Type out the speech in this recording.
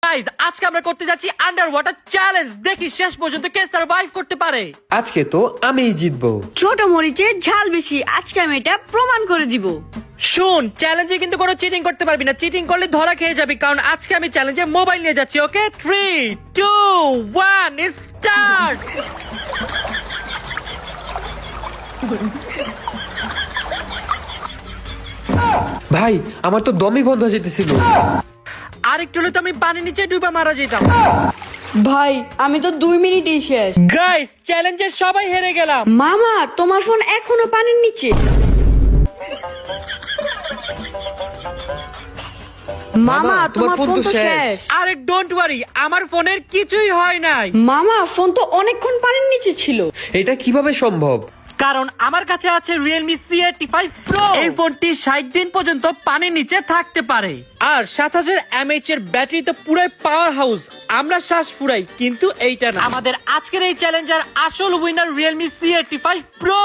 Guys আজকে আমরা করতে যাচ্ছি আন্ডার ওয়াটার চ্যালেঞ্জ। দেখি শেষ পর্যন্ত কে সার্ভাইভ করতে পারে। আজকে তো আমিই জিতবো। ছোট মরিচে ঝাল বেশি, আজকে আমি এটা প্রমাণ করে দিব। শুন, চ্যালেঞ্জে কিন্তু কোনো চিটিং করতে পারবি না। চিটিং করলে ধরা খেয়ে যাবি, কারণ আজকে আমি চ্যালেঞ্জে মোবাইল নিয়ে যাচ্ছি। ওকে, 3, 2, 1 স্টার্ট। ভাই আমার তো দমই বন্ধ হয়ে যেতেছিল। আর একটু হলে তো আমি পানি নিচে ডুবা মারা যেতাম। ভাই আমি তো 2 মিনিটই শেষ। গাইস চ্যালেঞ্জে সবাই হেরে গেলাম। মামা তোমার ফোন এখনো পানির নিচে। মামা তোমার ফোন তো শেষ। আরে ডোন্ট ওয়ারি, আমার ফোনের কিছুই হয় নাই। মামা ফোন তো অনেকক্ষণ পানির নিচে ছিল। এটা কিভাবে সম্ভব? কারণ আমার কাছে আছে Realme C85 Pro। এই ফোনটি 60 দিন পর্যন্ত পানির নিচে থাকতে পারে। আর 7000 mAh এর ব্যাটারি তো পুরাই পাওয়ার হাউস। আমরা শ্বাস ফুরাই, কিন্তু এইটা না। আমাদের আজকের এই চ্যালেঞ্জার আসল উইনার Realme C85 Pro।